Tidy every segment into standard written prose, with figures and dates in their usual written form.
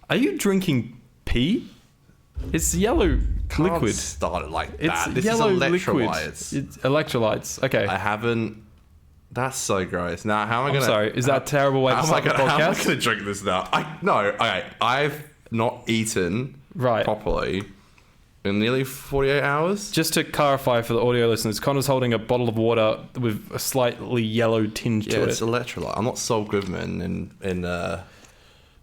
Are you drinking pee? It's yellow liquid. Can't start it like that. It's This yellow is liquid. electrolytes. It's electrolytes. Okay. I haven't. That's so gross. Now, how am I going to... Sorry, is that a terrible way to start the podcast? How am I going to drink this now? I've not eaten properly in nearly 48 hours. Just to clarify for the audio listeners, Connor's holding a bottle of water with a slightly yellow tinge to it. Yeah, it's electrolyte. I'm not Saul Goodman in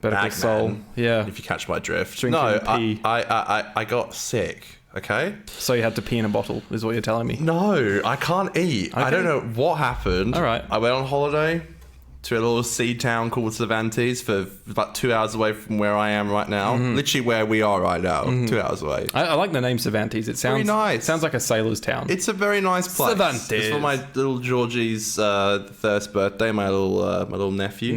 Better Call Saul. Yeah. If you catch my drift. Drinking pee. I got sick. Okay. So you had to pee in a bottle, is what you're telling me? No, I can't eat. Okay. I don't know what happened. All right. I went on holiday to a little sea town called Cervantes for about 2 hours away from where I am right now. Mm-hmm. Literally where we are right now. 2 hours away. I like the name Cervantes. It sounds very nice. It sounds like a sailor's town. It's a very nice place. Cervantes. It's for my little Georgie's first birthday. My little nephew.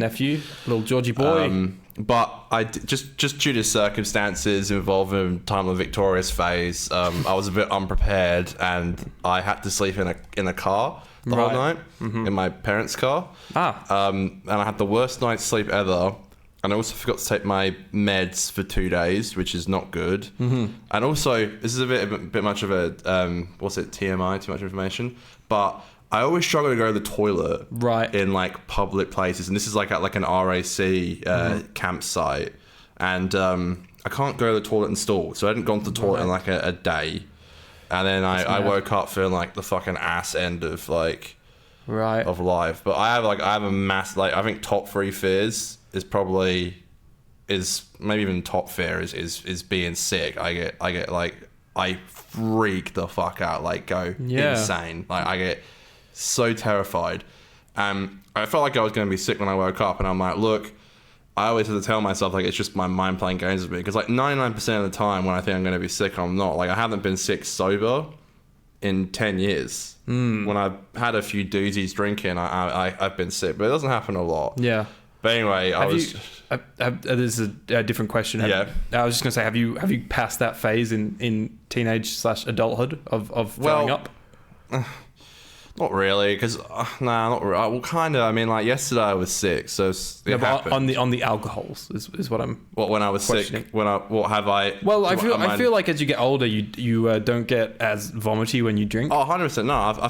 Little Georgie boy. But I just due to circumstances involving time of the Victorious phase, I was a bit unprepared, and I had to sleep in a car the whole night, in my parents' car. And I had the worst night's sleep ever. And I also forgot to take my meds for 2 days, which is not good. Mm-hmm. And also, this is a bit much of a TMI, too much information, but I always struggle to go to the toilet in like public places, and this is like at like an RAC campsite, and I can't go to the toilet and stall, so I hadn't gone to the toilet in like a day, and then I woke up feeling like the fucking ass end of like of life. But I have a mass, like, I think top 3 fears is maybe even top fear is being sick. I freak the fuck out, like go insane, like I get so terrified. I felt like I was going to be sick when I woke up, and I'm like, look, I always have to tell myself like it's just my mind playing games with me, because like 99% of the time when I think I'm going to be sick, I'm not. Like I haven't been sick sober in 10 years. When I've had a few doozies drinking, I've been sick, but it doesn't happen a lot. Yeah. But anyway, this is a different question. I was just going to say, have you passed that phase in teenage/adulthood of throwing up? Not really, because not really. Well, kind of. I mean, like yesterday I was sick, so it happened. On the alcohols is what I'm. What, when I was sick? What have I? Well, I feel like as you get older, you don't get as vomity when you drink. Oh, 100%. No, I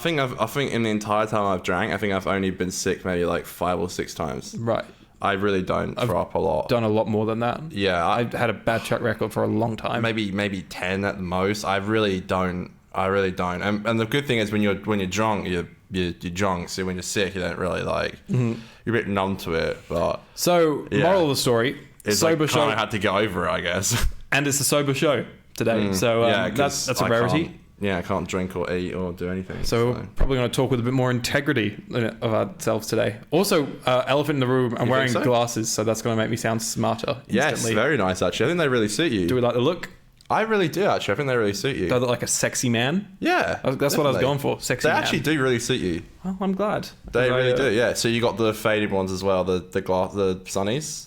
think in the entire time I've drank, I think I've only been sick maybe like 5 or 6 times. Right. I really don't throw up a lot. Done a lot more than that. Yeah, I've had a bad track record for a long time. Maybe 10 at the most. I really don't. And the good thing is when you're drunk, you're drunk. So when you're sick, you don't really like. You're a bit numb to it. But moral of the story: it's sober like, show. Kind of had to get over it, I guess. And it's a sober show today, so that's a rarity. I can't drink or eat or do anything. So we're probably going to talk with a bit more integrity of ourselves today. Also, elephant in the room, I'm wearing glasses, so that's going to make me sound smarter instantly. Yes, very nice, actually. I think they really suit you. Do we like the look? I really do, actually. I think they really suit you. Do I look like a sexy man? Yeah. That's definitely what I was going for, sexy man. They actually do really suit you. Well, I'm glad. They really do, yeah. So you got the faded ones as well, the sunnies?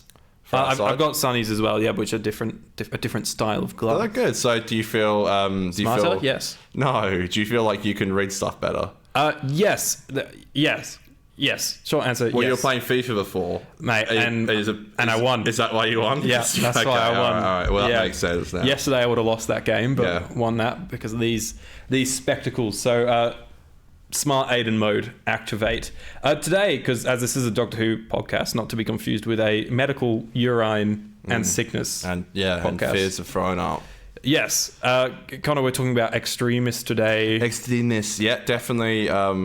I've got sunnies as well, yeah, which are a different style of glass. Oh, they're good. So do you feel... smarter? Yes. No. Do you feel like you can read stuff better? Yes. Yes. Short answer, yes. Well, you were playing FIFA before. Mate, and I won. Is that why you won? Yeah, that's why I won. All right. Well, that makes sense now. Yesterday I would have lost that game, but won that because of these spectacles. So... Smart Aidan mode activate today, because as this is a Doctor Who podcast, not to be confused with a medical urine and sickness podcast. And fears of throwing up. Yes, Conor, we're talking about Extremis today. Extremis, yeah, definitely a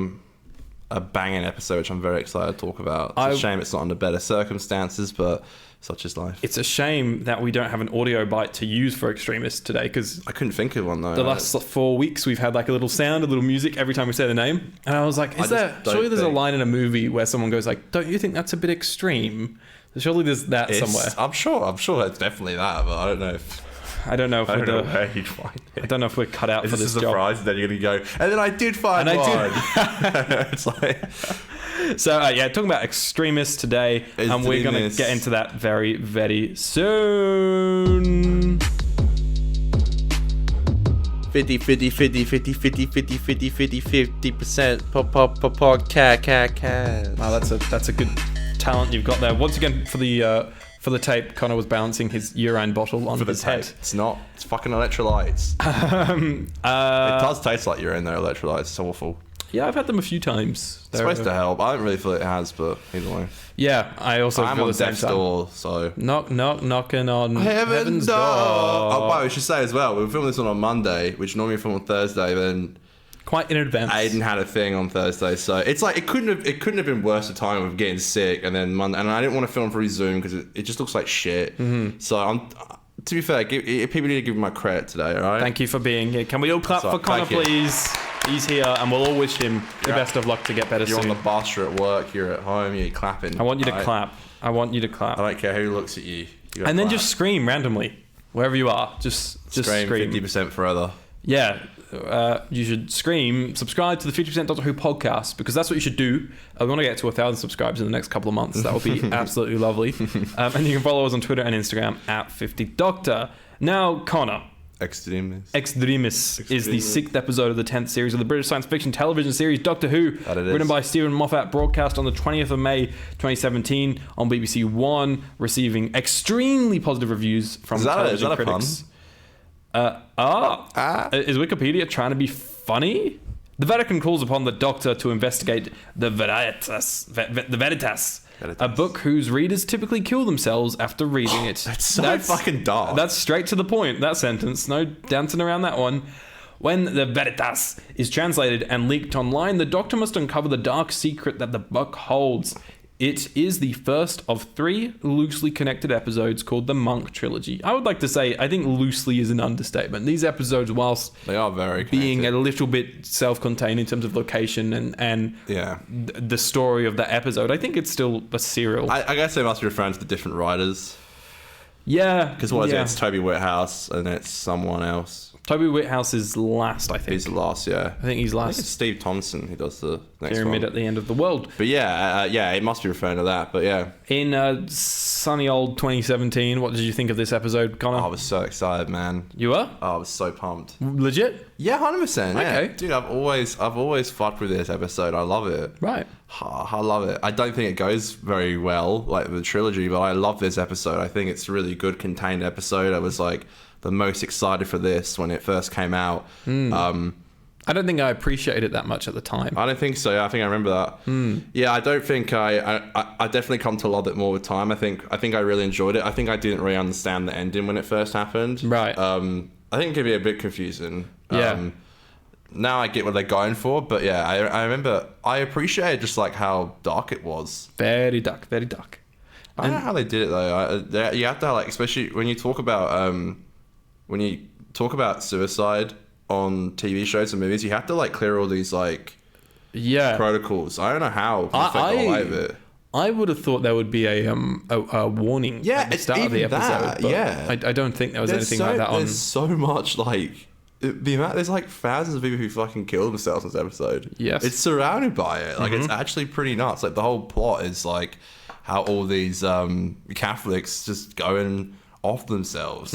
banging episode, which I'm very excited to talk about. It's a shame it's not under better circumstances, but such is life. It's a shame that we don't have an audio bite to use for Extremis today, because I couldn't think of one though. The last 4 weeks we've had like a little sound, a little music every time we say the name, and I was like, surely there's a line in a movie where someone goes like, don't you think that's a bit extreme? Surely there's that somewhere. I'm sure it's definitely that, but I don't know if where you'd find it. I don't know if we're cut out for this job. Is a surprise? And then you're going to go, and then I did find one. It's like... So, talking about Extremis today, and we're going to get into that very, very soon. 50% cat. Wow, that's a good talent you've got there. Once again, for the For the tape, Conor was balancing his urine bottle on his head. It's not. It's fucking electrolytes. It does taste like urine, though, electrolytes. It's awful. Yeah, I've had them a few times. It's supposed to help. I don't really feel it has, but either way. Yeah, I also I'm feel on the same death's time. door, so... Knocking on Heaven's door! Oh, wow, we should say as well, we filmed this one on Monday, which normally we film on Thursday, then... Quite in advance. Aidan had a thing on Thursday, so it's like it couldn't have been worse. The time of getting sick, and then Monday, and I didn't want to film through Zoom because it just looks like shit. Mm-hmm. So to be fair, people need to give me my credit today. All right. Thank you for being here. Can we all clap for Conor, please? He's here, and we'll all wish him the best of luck to get better soon. You're on the bus, you're at work, you're at home, you're clapping. I want you to clap. I want you to clap. I don't care who looks at you. And then just scream randomly wherever you are. Just scream. 50% forever. Yeah. You should scream, subscribe to the 50% Doctor Who podcast, because that's what you should do. We want to get to 1,000 subscribers in the next couple of months. That would be absolutely lovely. And you can follow us on Twitter and Instagram at 50Doctor. Now, Conor. Extremis is the 6th episode of the 10th series of the British science fiction television series Doctor Who, written by Stephen Moffat, broadcast on the 20th of May 2017 on BBC One, receiving extremely positive reviews from television critics. Is Wikipedia trying to be funny? The Vatican calls upon the Doctor to investigate the Veritas, a book whose readers typically kill themselves after reading it. That's fucking dark. That's straight to the point, that sentence. No dancing around that one. When the Veritas is translated and leaked online, the Doctor must uncover the dark secret that the book holds. It is the first of 3 loosely connected episodes called the Monk Trilogy. I would like to say, I think loosely is an understatement. These episodes, whilst they are very being connected, a little bit self-contained in terms of location and the story of the episode, I think it's still a serial. I guess they must be referring to the different writers. Yeah. Because it's Toby Whithouse and it's someone else. Toby Whithouse is last, I think. He's the last, yeah. I think he's last. I think it's Steve Thompson who does the next Pyramid one. at the End of the World. But it must be referring to that, but yeah. In sunny old 2017, what did you think of this episode, Conor? I was so excited, man. You were? Oh, I was so pumped. Legit? Yeah, 100%. Yeah. Okay. Dude, I've always fucked with this episode. I love it. Right. I love it. I don't think it goes very well, like the trilogy, but I love this episode. I think it's a really good contained episode. I was like the most excited for this when it first came out. I don't think I appreciated it that much at the time. I don't think so. Yeah, I think I remember that. Yeah, I don't think I definitely come to love it more with time. I think I really enjoyed it. I think I didn't really understand the ending when it first happened. Right. I think it could be a bit confusing. Yeah. Now I get what they're going for, but yeah, I remember I appreciated just like how dark it was. Very dark, very dark. I don't know how they did it though. You have to like, especially when you talk about suicide on TV shows and movies, you have to like clear all these like protocols. I don't know how people got away with it. I would have thought there would be a warning at the start of the episode. But I don't think there was anything like that on. There's so much like there's like thousands of people who fucking kill themselves in this episode. Yes. It's surrounded by it. Like it's actually pretty nuts. Like the whole plot is like how all these Catholics just going off themselves.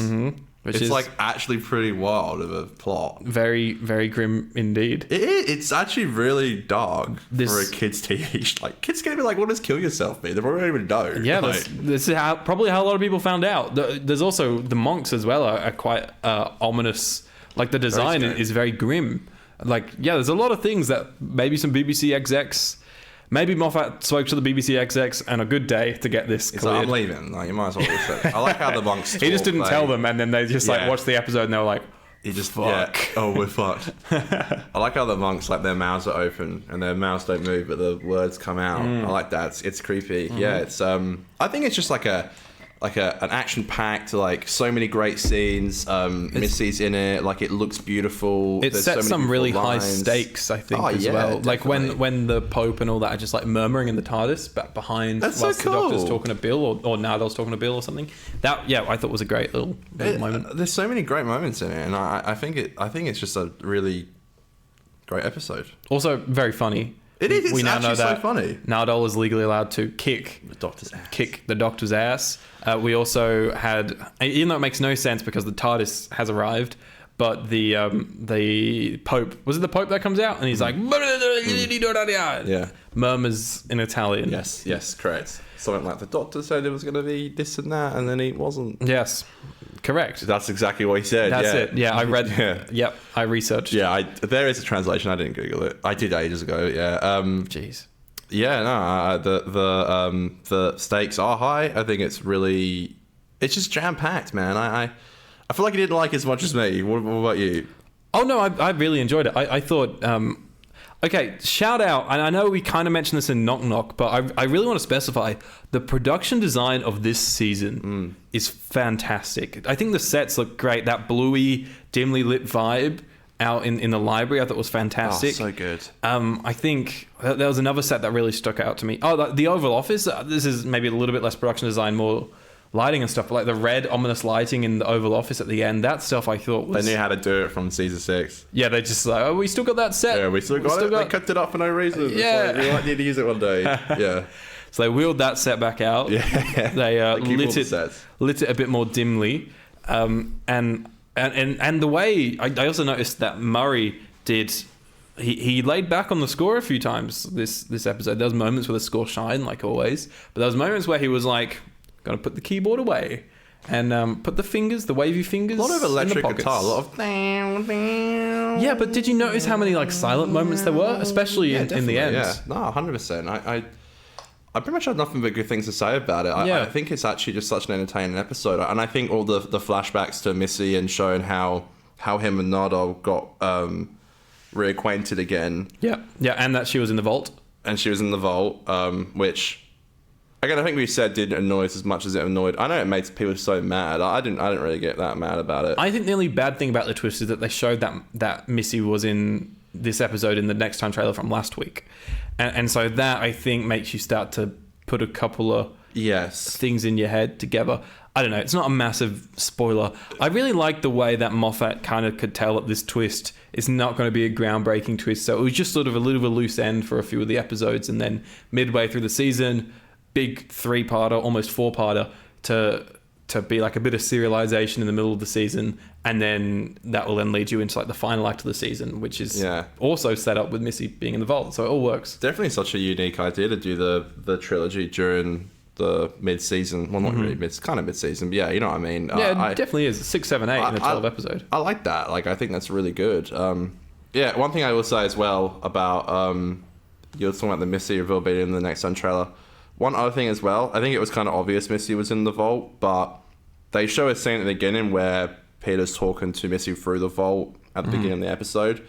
It's like actually pretty wild of a plot. Very, very grim indeed. It's actually really dark for a kid's TV. Like kids gonna be like, "What does kill yourself mean?" They probably don't even know. Yeah, this is probably how a lot of people found out. There's also the monks as well are quite ominous. Like the design is very grim. Like there's a lot of things that maybe some BBC execs. Maybe Moffat spoke to the BBC execs on a good day to get this cleared. Like, I'm leaving. Like, you might as well just say. I like how the monks talk. He just didn't tell them, and then they just watched the episode and they were like, he just fuck. Yeah, oh, we're fucked. I like how the monks, like their mouths are open and their mouths don't move, but the words come out. I like that. It's creepy. Yeah, it's I think it's just like an action-packed, like so many great scenes. Missy's in it, like it looks beautiful. It sets some really high stakes, I think, as well. Like when the Pope and all that are just like murmuring in the TARDIS back behind whilst the Doctor's talking to Bill or Nardol's talking to Bill or something. That I thought was a great little moment. There's so many great moments in it, and I think it's just a really great episode. Also very funny. It is. We now know that so funny. Nardole is legally allowed to kick the Doctor's ass. We also had, even though it makes no sense because the TARDIS has arrived, but the Pope, was it the Pope that comes out and he's like murmurs in Italian. Yes, correct. Something like the doctor said it was going to be this and that, and then it wasn't. Yes, correct. That's exactly what he said. That's it. Yeah, I read. Yep, I researched. Yeah, there is a translation. I didn't Google it. I did ages ago. Yeah. Jeez. Yeah. No. The stakes are high. I think it's just jam packed, man. I feel like you didn't like it as much as me. What about you? Oh no, I really enjoyed it. I thought. Okay, shout out, and I know we kind of mentioned this in Knock Knock, but I really want to specify the production design of this season is fantastic. I think the sets look great. That bluey, dimly lit vibe out in the library I thought was fantastic. Oh, so good. I think there was another set that really stuck out to me. Oh, the Oval Office. This is maybe a little bit less production design, more lighting and stuff, but like the red ominous lighting in the Oval Office at the end, that stuff I thought was... They knew how to do it from season 6. Yeah, they just like, oh, we still got that set. Yeah, we still got it. They cut it up for no reason. Yeah. We might need to use it one day. Yeah. So they wheeled that set back out. Yeah. They lit it a bit more dimly. And the way... I also noticed that Murray did... He laid back on the score a few times this episode. There was moments where the score shined, like always. But there was moments where he was like... Got to put the keyboard away and put the wavy fingers. A lot of electric in the guitar, a lot of. Yeah, but did you notice how many like silent moments there were, especially in the end? Yeah, no, 100%. I pretty much had nothing but good things to say about it. I think it's actually just such an entertaining episode, and I think all the flashbacks to Missy and showing how him and Nardole got reacquainted again. Yeah, and that she was in the vault. Which. Again, I think we said didn't annoy us as much as it annoyed. I know it made people so mad. I didn't really get that mad about it. I think the only bad thing about the twist is that they showed that Missy was in this episode in the Next Time trailer from last week, and so that I think makes you start to put a couple of things in your head together. I don't know. It's not a massive spoiler. I really like the way that Moffat kind of could tell that this twist is not going to be a groundbreaking twist. So it was just sort of a little bit of a loose end for a few of the episodes, and then midway through the season. Big 3-parter, almost 4-parter to be like a bit of serialization in the middle of the season, and then that will then lead you into like the final act of the season, which is also set up with Missy being in the vault, so it all works. Definitely such a unique idea to do the trilogy during the mid-season. Well, not really kind of mid-season, but yeah, you know what I mean. Yeah, it definitely is 6, 7, 8 in a 12 episode. I like that. Like, I think that's really good. Yeah, one thing I will say as well about you were talking about the Missy reveal being in the Next Time trailer. One other thing as well, I think it was kind of obvious Missy was in the vault, but they show a scene at the beginning where Peter's talking to Missy through the vault at the beginning of the episode.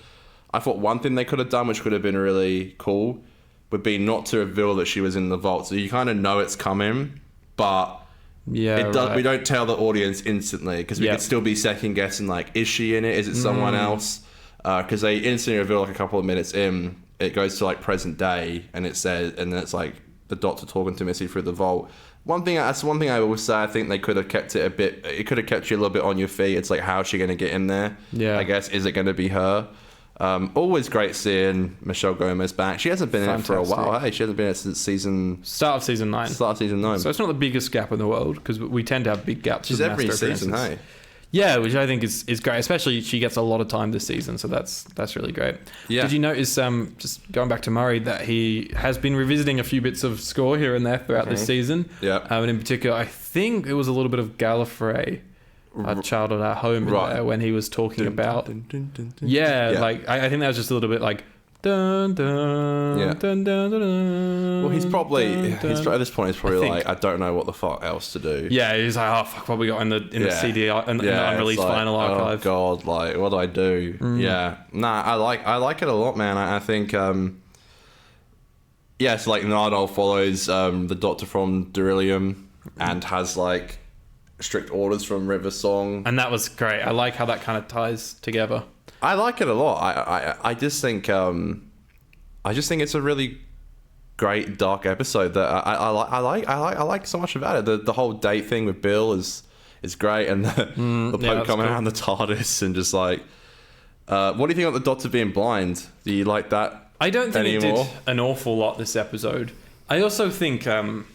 I thought one thing they could have done, which could have been really cool, would be not to reveal that she was in the vault. So you kind of know it's coming, but we don't tell the audience instantly, because we could still be second guessing, like, is she in it? Is it someone else? Because they instantly reveal like a couple of minutes in, it goes to like present day, and it says, and then it's like, the doctor talking to Missy through the vault. That's one thing I will say. I think they could have kept it a bit. It could have kept you a little bit on your feet. It's like, how is she going to get in there? Yeah. I guess, is it going to be her? Always great seeing Michelle Gomez back. She hasn't been in it for a while. Hey, she hasn't been in it since start of season 9. So it's not the biggest gap in the world, because we tend to have big gaps. She's every season, hey. Yeah, which I think is great. Especially she gets a lot of time this season, so that's really great. Yeah. Did you notice, just going back to Murray, that he has been revisiting a few bits of score here and there throughout this season? Yeah. And in particular, I think it was a little bit of Gallifrey, A Child at Home, in there, when he was talking about... like, I think that was just a little bit like... Dun, dun, dun, dun, dun, dun, well, he's probably dun, at this point. He's probably like, I don't know what the fuck else to do. Yeah, he's like, oh fuck, what we got in the CD in the unreleased like, final archive. Oh god, like, what do I do? Yeah, nah, I like it a lot, man. I think it's like Nardole follows the Doctor from Beryllium and has like strict orders from River Song, and that was great. I like how that kind of ties together. I like it a lot. I just think it's a really great dark episode that I like so much about it. The whole date thing with Bill is great, and the Pope coming out in the TARDIS and just like, what do you think of the Doctor being blind? Do you like that? I don't think it did an awful lot this episode. I also don't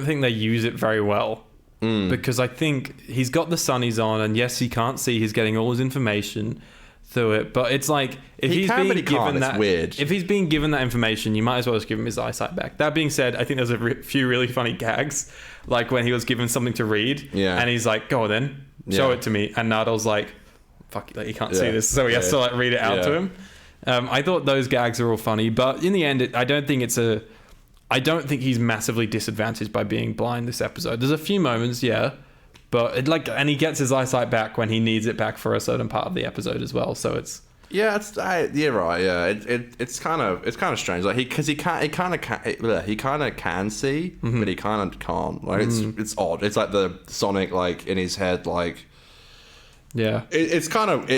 think they use it very well. because I think he's got the sunnies on, and yes, he can't see. He's getting all his information through it, but it's like if he's being given that, weird. If he's being given that information, you might as well just give him his eyesight back. That being said, I think there's a few really funny gags, like when he was given something to read, and he's like, "Go then, show it to me," and Nadal's like, "Fuck, like, he can't see this," so he has to like read it out to him. I thought those gags are all funny, but in the end, I don't think he's massively disadvantaged by being blind this episode. There's a few moments, but and he gets his eyesight back when he needs it back for a certain part of the episode as well. So it's it's right. Yeah, it's kind of strange. Like he kind of can see, but he kind of can't. Like it's odd. It's like the Sonic like in his head like. Yeah, it's kind of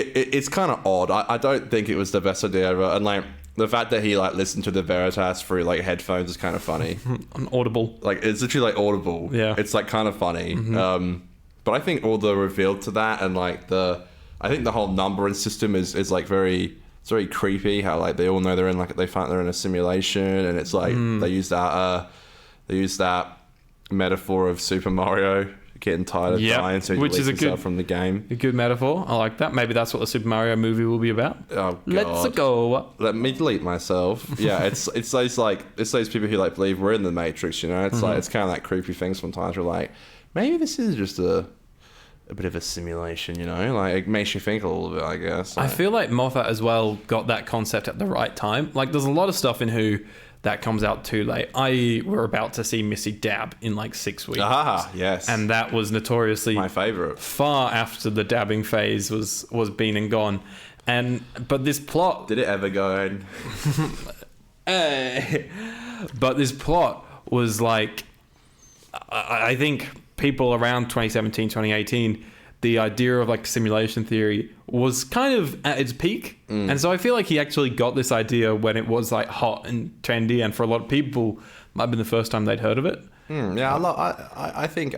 odd. I don't think it was the best idea ever, and like the fact that he like listened to the Veritas through like headphones is kind of funny. On Audible, like it's literally like Audible. Yeah, it's like kind of funny. But I think all the reveal to that and like I think the whole numbering system is like it's very creepy. How like they all know they find they're in a simulation, and it's like they use that metaphor of Super Mario. Getting tired of dying, so he deletes himself from the game. A good metaphor. I like that. Maybe that's what the Super Mario movie will be about. Oh, God. Let's go. Let me delete myself. Yeah, it's those people who like believe we're in the Matrix. You know, it's like it's kind of like creepy things sometimes. We're like, maybe this is just a bit of a simulation. You know, like it makes you think a little bit. I guess. I feel like Moffat as well got that concept at the right time. Like, there's a lot of stuff in Who that comes out too late. We're about to see Missy dab in like 6 weeks. Yes. And that was notoriously my favourite. Far after the dabbing phase was been and gone. But this plot... Did it ever go? But this plot was like... I think people around 2017, 2018... the idea of like simulation theory was kind of at its peak. And so I feel like he actually got this idea when it was like hot and trendy, and for a lot of people might have been the first time they'd heard of it. I think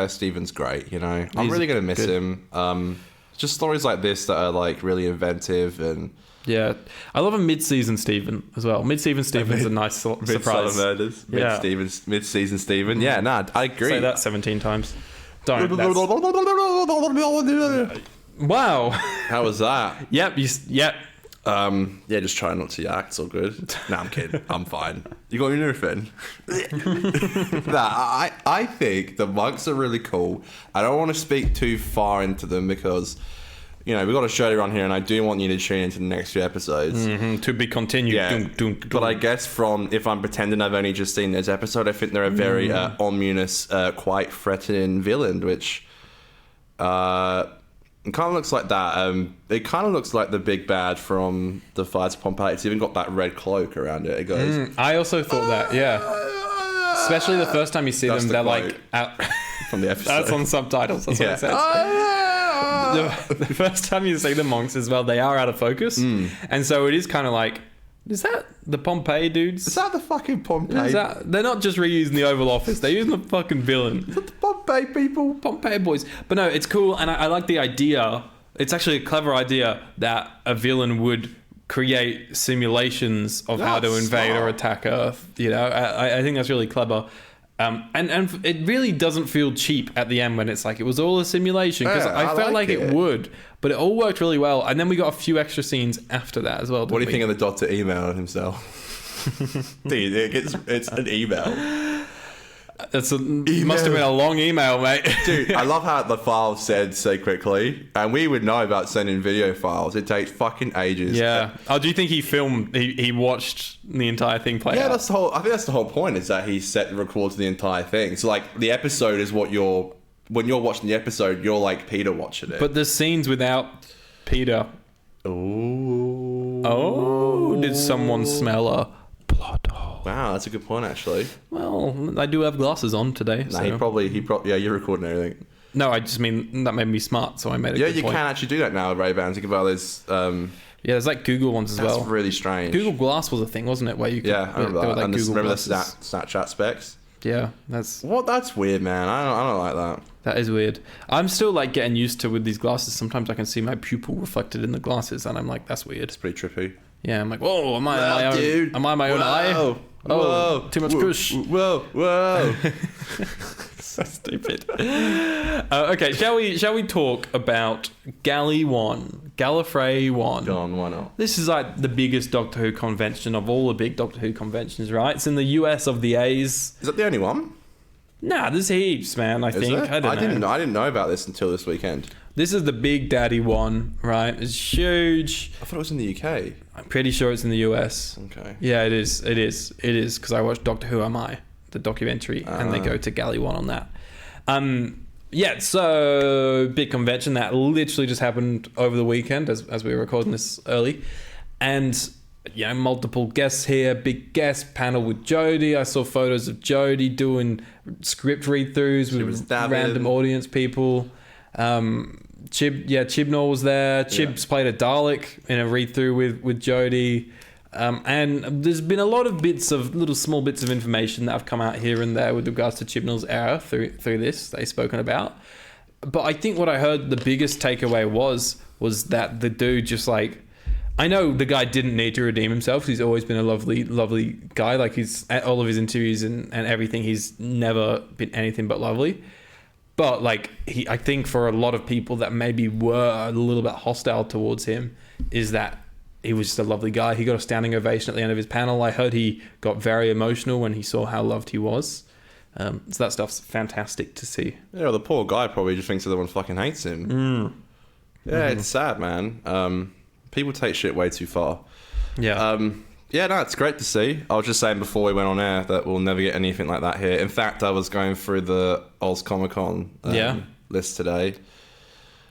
Steven's great, you know. I'm really going to miss him. Just stories like this that are like really inventive and... Yeah, I love a mid-season Steven as well. Mid-season Steven's a nice surprise. Murders. Mid-season Steven. Yeah, I agree. Say that 17 times. Don't. Wow. How was that? Yep. Yep. Just try not to yak. It's all good. Nah, I'm kidding. I'm fine. You got your anything? I think the monks are really cool. I don't want to speak too far into them because, you know, we've got a show to run here, and I do want you to tune into the next few episodes. To be continued. Yeah. But I guess if I'm pretending I've only just seen this episode, I think they're a very ominous, quite threatening villain, which it kind of looks like that. It kind of looks like the big bad from the Fights Pompeii. It's even got that red cloak around it. It goes... I also thought that, yeah. Especially the first time you see them, they're like... out from the episode. That's on subtitles. That's what it says. The first time you see the monks as well, they are out of focus, and so it is kind of like, is that the Pompeii dudes? Is that the fucking Pompeii? They're not just reusing the Oval Office; they're using the fucking villain. Is that the Pompeii people? Pompeii boys. But no, it's cool, and I like the idea. It's actually a clever idea that a villain would create simulations of how to invade or attack Earth. You know, I think that's really clever. And it really doesn't feel cheap at the end when it's like it was all a simulation, because I felt like it would, but it all worked really well. And then we got a few extra scenes after that as well. What do you think of the Doctor emailing himself? Dude, it's an email. It must have been a long email, mate. Dude, I love how the files said so quickly, and we would know about sending video files. It takes fucking ages. Yeah. Oh, do you think he watched the entire thing play out? Yeah, I think that's the whole point, is that he set and records the entire thing. So like the episode is when you're watching the episode, you're like Peter watching it. But the scenes without Peter. Oh, did someone smell a plot hole? Wow, that's a good point, actually. Well, I do have glasses on today. Nah, he probably, yeah, you're recording everything. No, I just mean that made me smart, so I made it. Yeah, you can actually do that now with Ray-Bans. You can buy those. Yeah, there's like Google ones as well. That's really strange. Google Glass was a thing, wasn't it? Where you could, I remember that. Like and remember the glasses. Snapchat specs? Yeah, that's weird, man. I don't like that. That is weird. I'm still like getting used to with these glasses. Sometimes I can see my pupil reflected in the glasses, and I'm like, that's weird. It's pretty trippy. Yeah, I'm like, whoa, am I my own eye? Whoa, too much kush. Whoa. So stupid. Okay, shall we talk about Gallifrey 1? Go on, why not? This is like the biggest Doctor Who convention of all the big Doctor Who conventions, right? It's in the US of the A's. Is that the only one? Nah, there's heaps, man. I think. There? I didn't know about this until this weekend. This is the Big Daddy one, right? It's huge. I thought it was in the UK. I'm pretty sure it's in the US. Okay. Yeah, it is. Because I watched Doctor Who Am I, the documentary, and they go to Galley 1 on that. Yeah, so big convention that literally just happened over the weekend as we were recording this early. And, you know, multiple guests here, big guest panel with Jodie. I saw photos of Jodie doing script read-throughs with random audience people. Chibnall was there. Chibs played a Dalek in a read-through with Jodie. And there's been a lot of small bits of information that have come out here and there with regards to Chibnall's era through this they've spoken about. But I think what I heard the biggest takeaway was that the dude just like, I know the guy didn't need to redeem himself. He's always been a lovely, lovely guy. Like he's at all of his interviews and everything, he's never been anything but lovely. But like I think for a lot of people that maybe were a little bit hostile towards him is that he was just a lovely guy. He got a standing ovation at the end of his panel. I heard he got very emotional when he saw how loved he was. So that stuff's fantastic to see. Yeah, well, the poor guy probably just thinks everyone fucking hates him. Yeah, it's sad, man. People take shit way too far. Yeah. Yeah, no, it's great to see. I was just saying before we went on air that we'll never get anything like that here. In fact, I was going through the Oz Comic Con list today.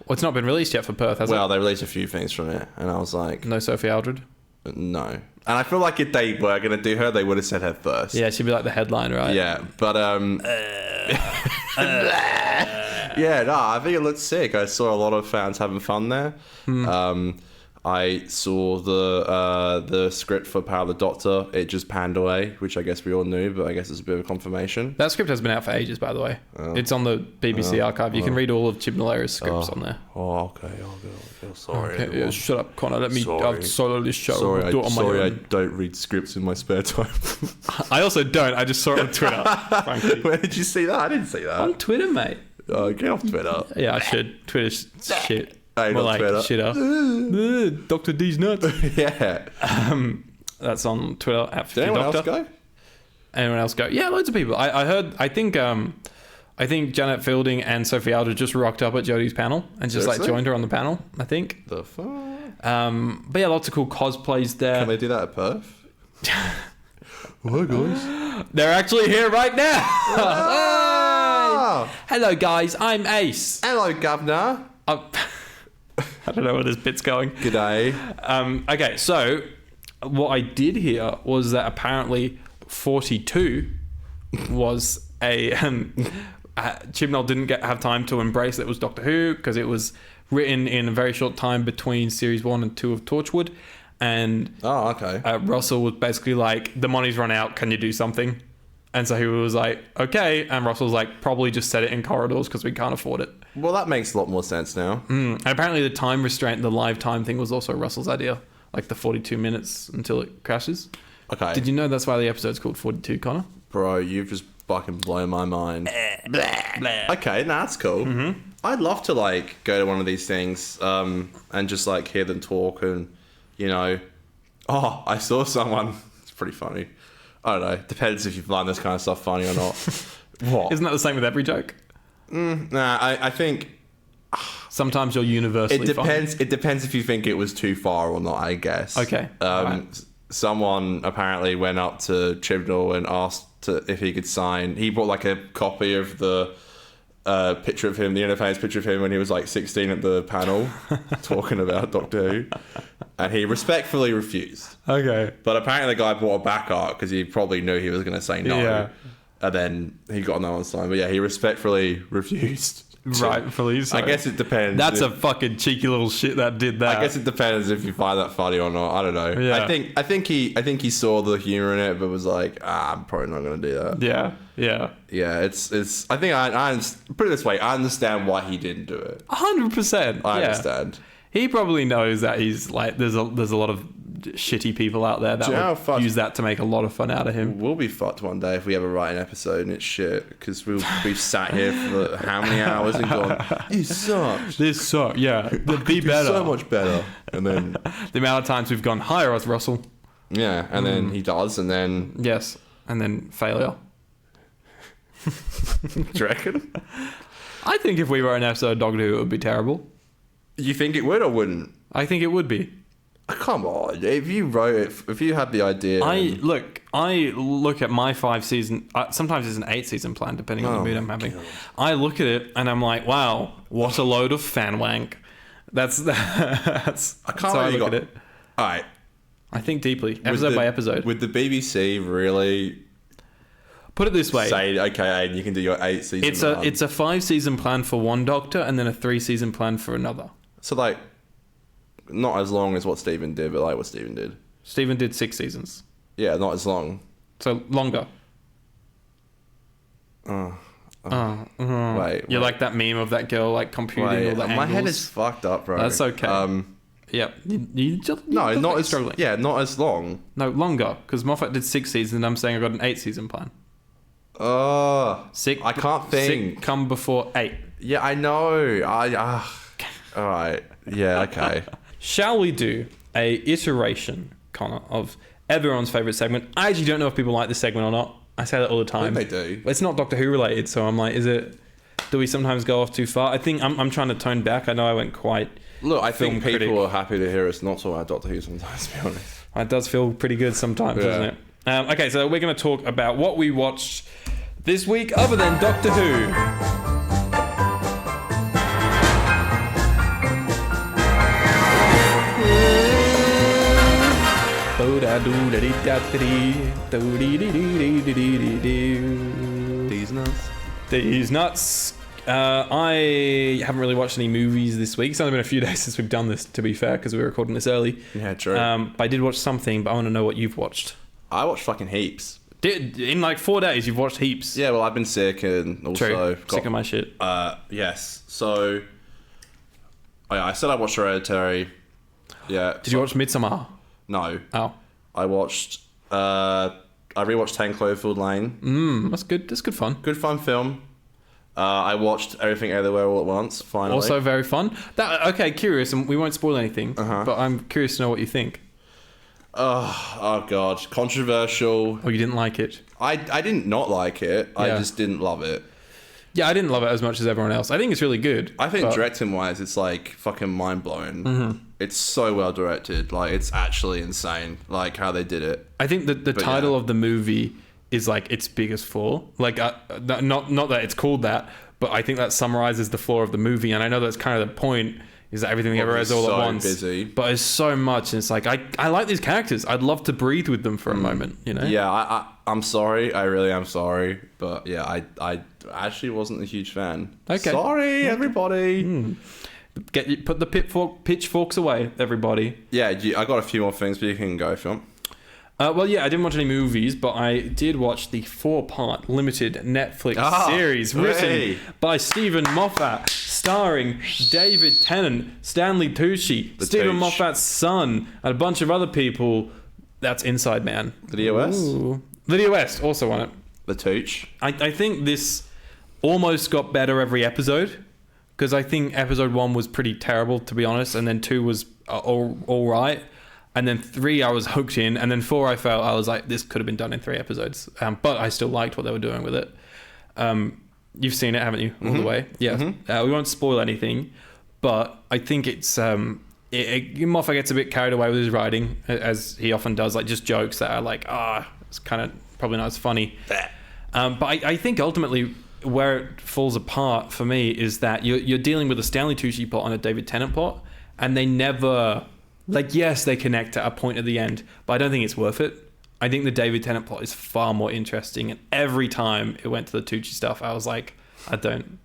Well, it's not been released yet for Perth, has it? Well, they released a few things from it, and I was like... No Sophie Aldred? No. And I feel like if they were going to do her, they would have said her first. Yeah, she'd be like the headline, right? Yeah, but... yeah, no, I think it looked sick. I saw a lot of fans having fun there. I saw the script for Power of the Doctor. It just panned away, which I guess we all knew, but I guess it's a bit of a confirmation. That script has been out for ages, by the way. It's on the BBC archive. You can read all of Chibnall Era's scripts on there. Oh, okay. I'll sorry. Okay, yeah, shut up, Conor. Let me solo this show. Sorry, I don't read scripts in my spare time. I also don't. I just saw it on Twitter, frankly. Where did you see that? I didn't see that. On Twitter, mate. Oh, get off Twitter. Yeah, I should. Twitter's shit. Hey, more like Twitter. shitter. Dr. D's nuts. Yeah. That's on Twitter at 50 Did anyone Doctor. else go? Anyone else go? Yeah, loads of people. I heard. I think Janet Fielding and Sophie Aldred just rocked up at Jodie's panel and just like joined her on the panel. I think. The fuck. But yeah, lots of cool cosplays there. Can they do that at Perth? Hello, guys. They're actually here right now. Oh. Hello, guys. I'm Ace. Hello, Governor. I don't know where this bit's going. G'day. Okay, so what I did hear was that apparently 42 was a... Chibnall didn't have time to embrace that it was Doctor Who because it was written in a very short time between series 1 and 2 of Torchwood. And Russell was basically like, the money's run out, can you do something? And so he was like, okay. And Russell was like, probably just set it in corridors because we can't afford it. Well, that makes a lot more sense now. And apparently the time restraint, the live time thing was also Russell's idea. Like the 42 minutes until it crashes. Okay. Did you know that's why the episode's called 42, Conor? Bro, you've just fucking blown my mind. Okay, that's cool. I'd love to like go to one of these things and just like hear them talk and, you know... Oh, I saw someone. It's pretty funny. I don't know. Depends if you find this kind of stuff funny or not. What? Isn't that the same with every joke? Nah, I think... Sometimes you're universally funny. It depends if you think it was too far or not, I guess. Okay. Right. Someone apparently went up to Chibnall and asked if he could sign. He brought like a copy of the picture of him, the interface picture of him when he was like 16 at the panel talking about Doctor Who. And he respectfully refused. Okay. But apparently the guy bought a back art because he probably knew he was going to say no. Yeah. And then he got no one signed. But yeah, he respectfully refused. Rightfully so. I guess it depends. That's a fucking cheeky little shit that did that. I guess it depends if you find that funny or not. I don't know. Yeah. I think he saw the humor in it, but was like, I'm probably not going to do that. Yeah. It's. I think I put it this way. I understand why he didn't do it. 100%. I understand. He probably knows that he's like there's a lot of shitty people out there that would use that to make a lot of fun out of him. We'll be fucked one day if we ever write an episode and it's shit, because we've sat here for how many hours and gone, this sucks. This sucks. Yeah, be better. So much better. And then the amount of times we've gone, hire us, Russell. Yeah, and then he does, and then yes, and then failure. Do you reckon? I think if we were an episode of Doctor Who, it would be terrible. You think it would or wouldn't? I think it would be. Come on, if you wrote it, if you had the idea. I look at my 5-season, sometimes it's an 8-season plan, depending on the mood I'm having. God. I look at it and I'm like, wow, what a load of fan wank. That's I can't how I look at it. All right. I think deeply, episode by episode. Would the BBC really put it this way? Say, okay, Aidan, you can do your 8-season It's a 5-season plan for one Doctor and then a 3-season plan for another. So, like, not as long as what Stephen did, but like what Stephen did. Stephen did 6 seasons. Yeah, not as long. So, longer. Wait. You're like that meme of that girl, like, computing all the angles. My head is fucked up, bro. That's okay. Yeah. Not as struggling. Yeah, not as long. No, longer, because Moffat did 6 seasons and I'm saying I got an 8-season plan. Sick. I can't think. Sick come before 8. Yeah, I know. All right. Yeah, okay. Shall we do a iteration, Connor, of everyone's favourite segment? I actually don't know if people like this segment or not. I say that all the time. I think they do. It's not Doctor Who related, so I'm like, do we sometimes go off too far? I think I'm trying to tone back. I know I went quite... Look, I think people are happy to hear us not talk about Doctor Who sometimes, to be honest. It does feel pretty good sometimes, doesn't it? Okay, so we're going to talk about what we watched this week other than Doctor Who. These nuts. I haven't really watched any movies this week. It's only been a few days since we've done this, to be fair, because we were recording this early. Yeah, true. But I did watch something, but I want to know what you've watched. I watched fucking heaps. In like 4 days, you've watched heaps. Yeah, well, I've been sick and also... Sick of my shit. Yes. So, I said I watched Hereditary. Yeah. Did you watch Midsommar? No. Oh. I watched... I rewatched 10 Cloverfield Lane. That's good. That's good fun. Good fun film. I watched Everything Everywhere All at Once, finally. Also very fun. Okay, curious, and we won't spoil anything, but I'm curious to know what you think. Oh God. Controversial. Oh, you didn't like it? I didn't not like it. Yeah. I just didn't love it. Yeah, I didn't love it as much as everyone else. I think it's really good. I think directing-wise, it's like fucking mind-blowing. Mm-hmm. It's so well directed. Like, it's actually insane, like how they did it. I think that the title of the movie is like its biggest flaw. Like, not that it's called that, but I think that summarizes the flaw of the movie. And I know that's kind of the point, is that everything ever is all at once. Busy. But it's so much, and it's like I like these characters. I'd love to breathe with them for a moment, you know? Yeah, I'm sorry. I really am sorry. But yeah, I actually wasn't a huge fan. Okay. Sorry, everybody. Put the pitchforks away, everybody. Yeah, I got a few more things, but you can go if you want. Well, yeah, I didn't watch any movies, but I did watch the 4-part limited Netflix series written by Stephen Moffat, starring David Tennant, Stanley Tucci, Stephen Moffat's son, and a bunch of other people. That's Inside Man. Lydia West? Lydia West also on it. The Tooch. I think this almost got better every episode, because I think episode 1 was pretty terrible, to be honest, and then 2 was all right. And then 3, I was hooked in. And then 4, I felt I was like, this could have been done in 3 episodes. But I still liked what they were doing with it. You've seen it, haven't you? All the way. Yeah. Mm-hmm. We won't spoil anything. But I think it's... Moffat gets a bit carried away with his writing, as he often does. Like, just jokes that are like, it's kind of probably not as funny. But I think ultimately where it falls apart for me is that you're dealing with a Stanley Tucci plot and a David Tennant plot. And they never... Like, yes, they connect at a point at the end, but I don't think it's worth it. I think the David Tennant plot is far more interesting, and every time it went to the Tucci stuff, I was like, I don't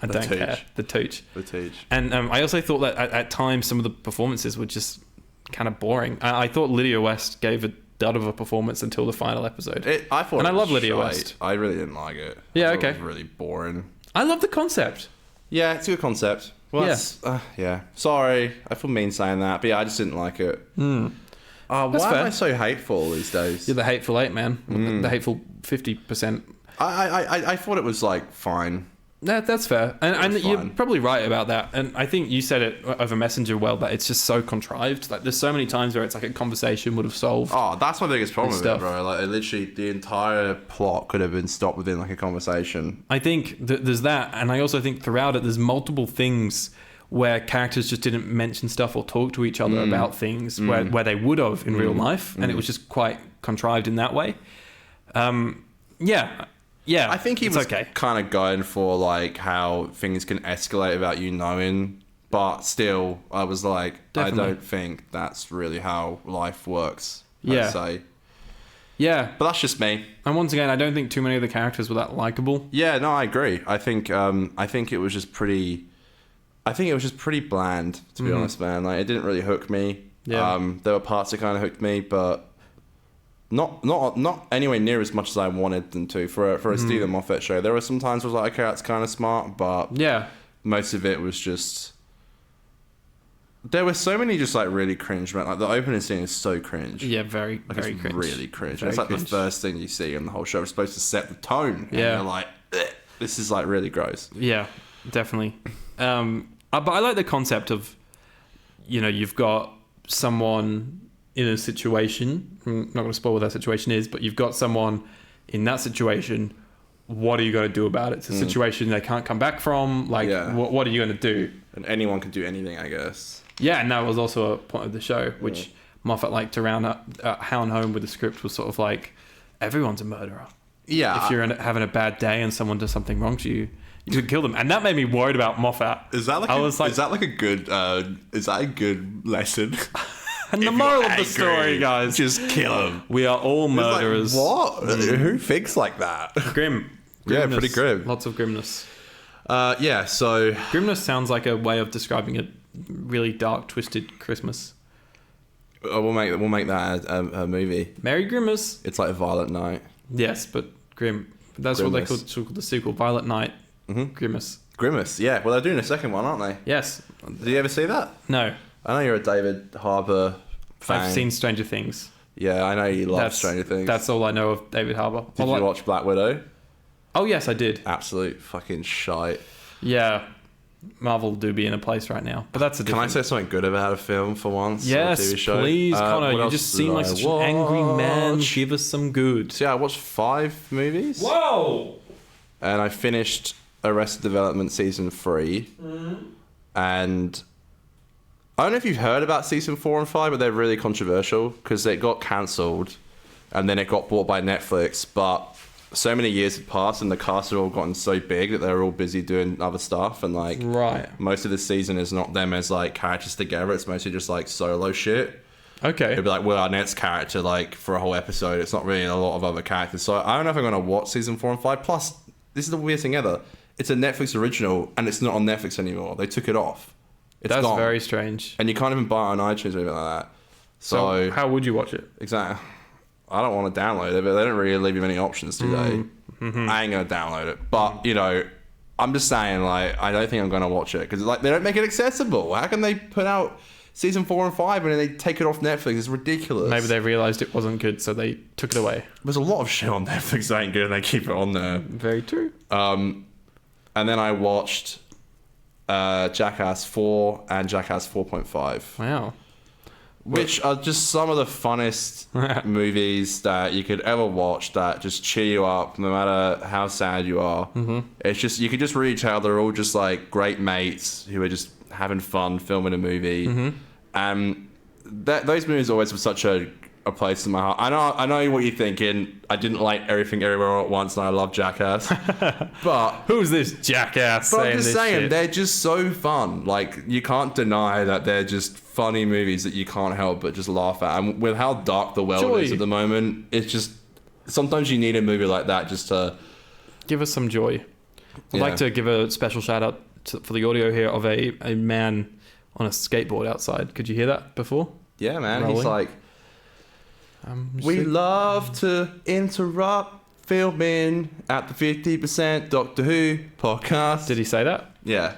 care. The Tooch. And I also thought that at times some of the performances were just kind of boring. I thought Lydia West gave a dud of a performance until the final episode. I love Lydia West. I really didn't like it. Yeah, okay. It was really boring. I love the concept. Yeah, it's a good concept. Well, yeah. Sorry, I feel mean saying that, but yeah, I just didn't like it. Why That's am fair. I so hateful these days? You're the hateful 8, man. The hateful 50%. I thought it was like fine. That's fair. And was you're fine. probably right about that. And I think you said it over Messenger well, that it's just so contrived. Like, there's so many times where it's like a conversation would have solved. Oh, that's my biggest problem with it, stuff. bro. Like, literally, the entire plot could have been stopped within like a conversation. I think there's that. And I also think throughout it, there's multiple things where characters just didn't mention stuff or talk to each other about things where they would have in real life. And it was just quite contrived in that way. Yeah, I think he it's was okay. kind of going for like how things can escalate without you knowing, but still, I was like, Definitely. I don't think that's really how life works. Yeah. I'd say. Yeah. But that's just me. And once again, I don't think too many of the characters were that likable. Yeah, no, I agree. I think it was just pretty. I think it was just pretty bland, to be honest, man. Like, it didn't really hook me. Yeah. There were parts that kind of hooked me, but not anywhere near as much as I wanted them to for a Stephen Moffat show. There were some times where I was like, okay, that's kind of smart, but Yeah. most of it was just. There were so many just like really cringe, man. Like, the opening scene is so cringe. Yeah, very, Like, very it's cringe. really cringe. Very It's like cringe. the first thing you see in the whole show. It's supposed to set the tone. And Yeah. you're like, "Ugh, this is like really gross. Yeah, definitely. But I like the concept of, you've got someone in a situation. I'm not going to spoil what that situation is, but you've got someone in that situation. What are you going to do about it? It's a situation they can't come back from. Like, Yeah. what are you going to do? And anyone can do anything, I guess. Yeah, and that was also a point of the show, which Moffat liked to hound home with the script, was sort of like, everyone's a murderer. Yeah. If you're having a bad day and someone does something wrong to you, you could kill them. And that made me worried about Moffat. Is that like a good lesson? And the moral of the story, guys, just kill him. we are all murderers. Like, what? Who thinks like that? Grim. Yeah, Grimness. pretty grim. Lots of grimness. Yeah, so Grimness sounds like a way of describing a really dark, twisted Christmas. we'll make that a movie. Merry Grimace. It's like a Violent Night. Yes, but grim. That's Grimace. what they called the sequel, Violet Night. Grimace. Grimace, yeah. Well, they're doing a second one, aren't they? Yes. Did you ever see that? No. I know you're a David Harbour fan. I've seen Stranger Things. Yeah, I know you love Stranger Things. That's all I know of David Harbour. Did you watch Black Widow? Oh, yes, I did. Absolute fucking shite. Yeah. Marvel do be in a place right now. But that's a Can I different... say something good about a film for once? Yes, or a TV show? please, Connor. what You else just did seem like I such an angry man. watch? Give us some good. So yeah, I watched 5 movies. Whoa! And I finished Arrested Development Season 3. And I don't know if you've heard about Season 4 and 5, but they're really controversial because it got cancelled and then it got bought by Netflix. But so many years had passed and the cast had all gotten so big that they were all busy doing other stuff. And like, Right. most of the season is not them as like characters together. It's mostly just like solo shit. Okay. It'd be like, well, our next character, like, for a whole episode. It's not really a lot of other characters. So I don't know if I'm going to watch Season 4 and 5. Plus, this is the weirdest thing ever. It's a Netflix original, and it's not on Netflix anymore. They took it off. It's That's gone. very strange. And you can't even buy it on iTunes or anything like that. So, how would you watch it? exactly. I don't want to download it, but they don't really leave you many options, do they? I ain't going to download it. But, I'm just saying, like, I don't think I'm going to watch it. Because, like, they don't make it accessible. How can they put out Season 4 and 5 and then they take it off Netflix? It's ridiculous. Maybe they realised it wasn't good, so they took it away. There's a lot of shit on Netflix that ain't good and they keep it on there. Very true. And then I watched Jackass 4 and Jackass 4.5. Wow. Which are just some of the funnest movies that you could ever watch that just cheer you up no matter how sad you are. It's just, you could just really tell they're all just like great mates who are just having fun filming a movie. And those movies always have such a place in my heart. I know what you're thinking. I didn't like Everything Everywhere All at Once and I love Jackass. But Who's this jackass But saying I'm just this saying, shit? they're just so fun. Like, you can't deny that they're just funny movies that you can't help but just laugh at. And with how dark the world is at the moment, it's just... Sometimes you need a movie like that just to... Give us some joy. I'd like to give a special shout out for the audio here of a man on a skateboard outside. Could you hear that before? Yeah, man. Rolling. He's like... We love to interrupt filming at the 50% Doctor Who podcast. Did he say that? Yeah,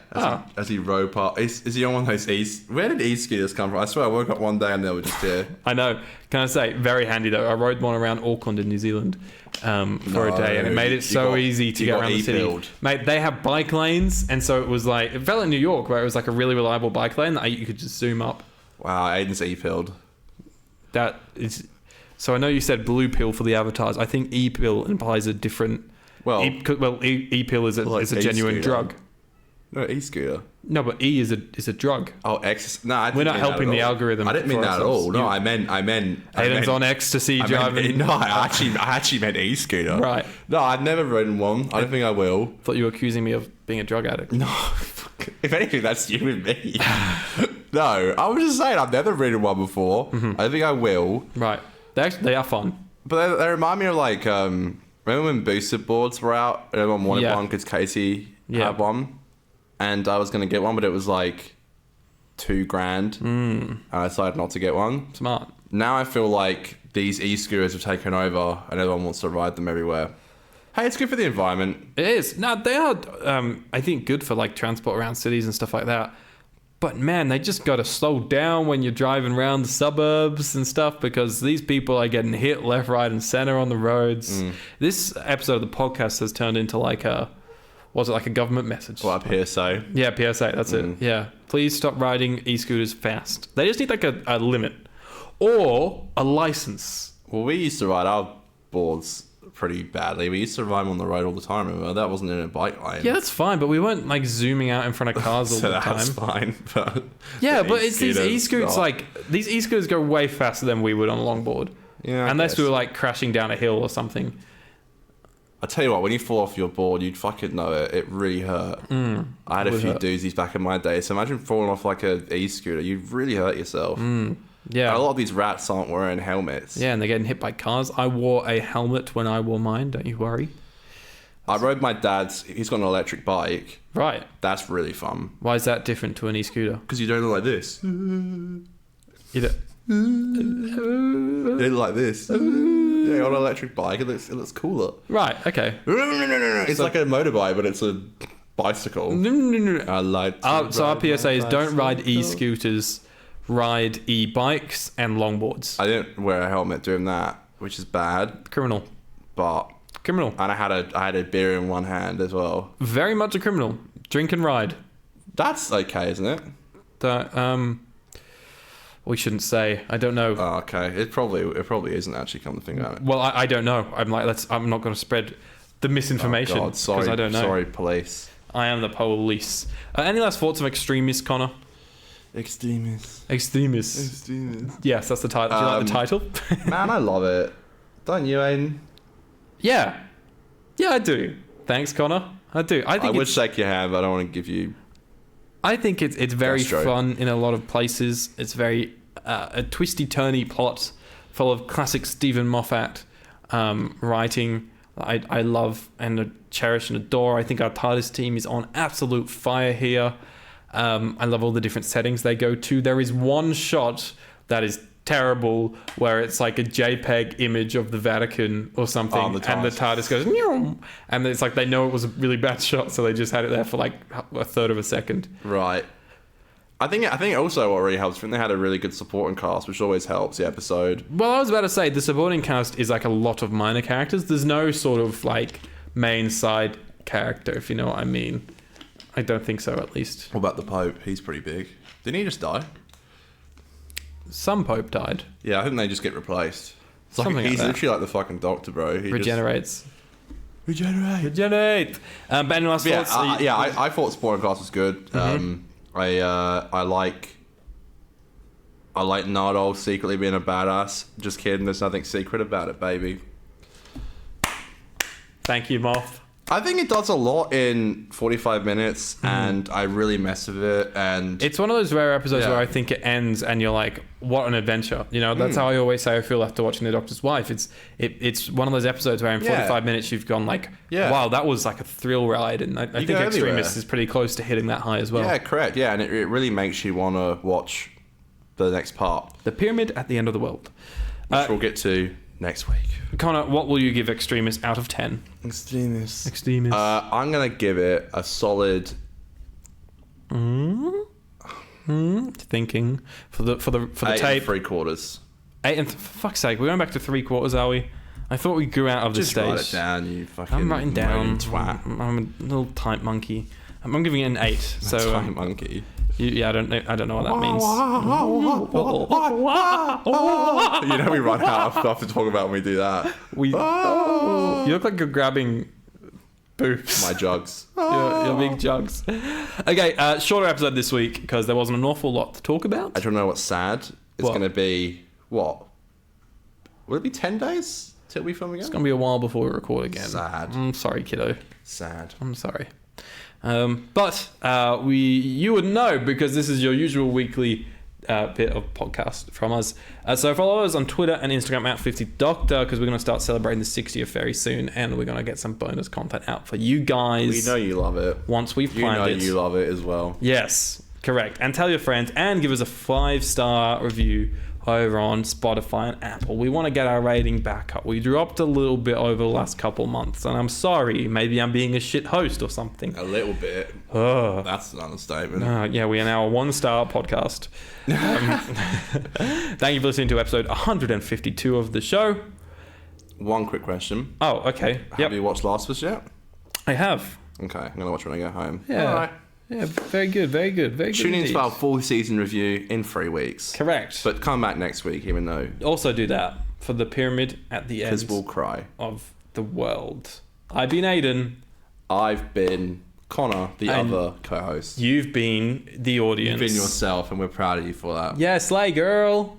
as he rode past. Is he on one of those Where did e-scooters come from? I swear I woke up one day and they were just here. I know. Can I say, very handy though. I rode one around Auckland in New Zealand for a day, and it made it so easy to get around the city. Mate, they have bike lanes, and so it was like, it felt like New York, where it was like a really reliable bike lane that you could just zoom up. Wow, Aidan's e-pilled. That is... So I know you said blue pill for the avatars. I think e-pill implies a different... Well, e-pill is a genuine drug. No, e-scooter. No, but E is a drug. Oh, ecstasy. No, we're not helping the algorithm. I didn't mean that at all. No, I meant. Aidan's on ecstasy driving. No, I actually meant e-scooter. Right. No, I've never ridden one. I don't think I will. Thought you were accusing me of being a drug addict. No, if anything, that's you and me. No, I was just saying I've never ridden one before. Mm-hmm. I think I will. Right. They are fun. But they remind me of like remember when boosted boards were out? Everyone wanted one because Casey had one. And I was going to get one, but it was like $2,000. And I decided not to get one. Smart. Now I feel like these e-scooters have taken over and everyone wants to ride them everywhere. Hey, it's good for the environment. It is. No, they are, I think, good for like transport around cities and stuff like that. But man, they just got to slow down when you're driving around the suburbs and stuff, because these people are getting hit left, right, and center on the roads. This episode of the podcast has turned into like was it like a government message? Well, a PSA. Yeah, PSA, that's it. Yeah. Please stop riding e-scooters fast. They just need like a limit or a license. Well, we used to ride our boards pretty badly. We used to ride them on the road all the time. Remember? That wasn't in a bike lane. Yeah, that's fine, but we weren't like zooming out in front of cars all the time. So that's fine. But yeah, but it's these e-scooters, these e-scooters go way faster than we would on a longboard. Yeah, unless we were like crashing down a hill or something. I tell you what, when you fall off your board, you'd fucking know it. It really hurt. I had a few doozies back in my day. So imagine falling off like a e-scooter. You'd really hurt yourself. Yeah. And a lot of these rats aren't wearing helmets. Yeah, and they're getting hit by cars. I wore a helmet when I wore mine. Don't you worry. I rode my dad's. He's got an electric bike. Right. That's really fun. Why is that different to an e-scooter? Because you don't look like this. You don't look like this. Yeah, on an electric bike, it looks cooler. Right, okay. No. It's like a motorbike, but it's a bicycle. No. I like so our PSA is don't ride e-scooters, ride e-bikes and longboards. I didn't wear a helmet doing that, which is bad. Criminal. But... Criminal. And I had a beer in one hand as well. Very much a criminal. Drink and ride. That's okay, isn't it? We shouldn't say. I don't know. Oh, okay. It probably isn't actually, come to think about it. Well, I don't know. I'm not going to spread the misinformation. Oh God, sorry. I don't know. Sorry, police. I am the police. Any last thoughts of Extremis, Conor? Extremis. Yes, that's the title. Do you like the title? Man, I love it. Don't you, Aidan? Yeah, I do. Thanks, Conor. I do. I would shake your hand, but I don't want to give you... I think it's very fun in a lot of places. It's very a twisty-turny plot full of classic Stephen Moffat writing. I love and cherish and adore. I think our TARDIS team is on absolute fire here. I love all the different settings they go to. There is one shot that is terrible where it's like a JPEG image of the Vatican or something, and the TARDIS goes Meow! And it's like they know it was a really bad shot, so they just had it there for like a third of a second. Right. I think also what really helps, I think they had a really good supporting cast, which always helps the episode. Well, I was about to say the supporting cast is like a lot of minor characters. There's no sort of like main side character, if you know what I mean. I don't think so, at least. What about the Pope? He's pretty big. Didn't he just die? Some Pope died. Yeah, I think they just get replaced. It's Something like, he's like literally like the fucking Doctor, bro. He regenerates. Regenerate. Ben, last thoughts? I thought supporting cast was good. Mm-hmm. I like Nardole secretly being a badass. Just kidding. There's nothing secret about it, baby. Thank you, Moff. I think it does a lot in 45 minutes, and I really mess with it. And it's one of those rare episodes where I think it ends, and you're like, "What an adventure!" You know, that's how I always say I feel after watching The Doctor's Wife. It's one of those episodes where in 45 minutes you've gone like, "Wow, that was like a thrill ride," and I think Extremis is pretty close to hitting that high as well. Yeah, correct. Yeah, and it really makes you want to watch the next part, The Pyramid at the End of the World, which we'll get to next week. Connor, what will you give Extremis out of 10? Extremis. Extremis. I'm gonna give it a solid. Thinking for the 8 tape. 3/4. 8 and for fuck's sake, we're going back to 3/4, are we? I thought we grew out of this Just write stage. it down, you fucking. I'm writing down. Twat. I'm a little tight monkey. I'm giving it an 8. So Tight monkey. I don't know what that means. You know we run out of stuff to talk about when we do that. You look like you're grabbing boobs. My jugs. Your big jugs. Okay, shorter episode this week because there wasn't an awful lot to talk about. I don't know what's sad. It's What? going to be what? Will it be 10 days till we film again? It's gonna be a while before we record again. Sad. I'm sorry, kiddo. Sad. I'm sorry. But you would know because this is your usual weekly bit of podcast from us. So follow us on Twitter and Instagram at 50Doctor because we're going to start celebrating the 60th very soon and we're going to get some bonus content out for you guys. We know you love it. Once we've planned it. You love it as well. Yes, correct. And tell your friends and give us a 5-star review over on Spotify and Apple. We want to get our rating back up. We dropped a little bit over the last couple months, and I'm sorry. Maybe I'm being a shit host or something. A little bit. Oh. That's an understatement. Yeah, we are now a 1-star podcast. Thank you for listening to episode 152 of the show. One quick question. Oh, okay. Have you watched Last of Us yet? I have. Okay, I'm going to watch it when I go home. Yeah. All right. Yeah, very good, very good, very good. Tune in indeed. to our full season review in 3 weeks. Correct. But come back next week, even though... Also do that for the pyramid at the end Because we'll cry. of the world. I've been Aidan. I've been Conor, the other co-host. You've been the audience. You've been yourself, and we're proud of you for that. Yeah, slay girl.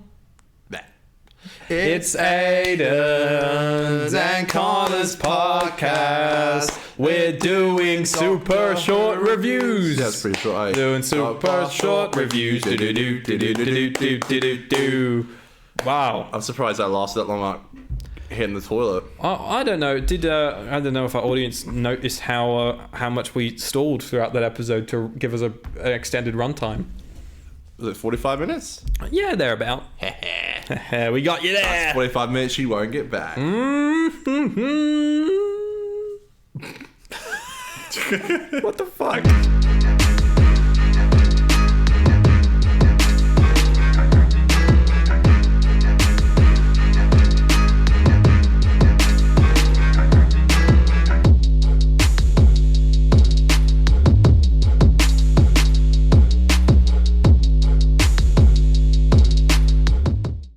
It's Aidan's and Connor's podcast. We're doing super short reviews. Yeah, it's pretty short. Doing super short reviews. Do. Wow. I'm surprised I lasted that long like hitting the toilet. I don't know. I don't know if our audience noticed how much we stalled throughout that episode to give us an extended runtime. Was it 45 minutes? Yeah, thereabout. We got you there. That's 45 minutes you won't get back. What the fuck?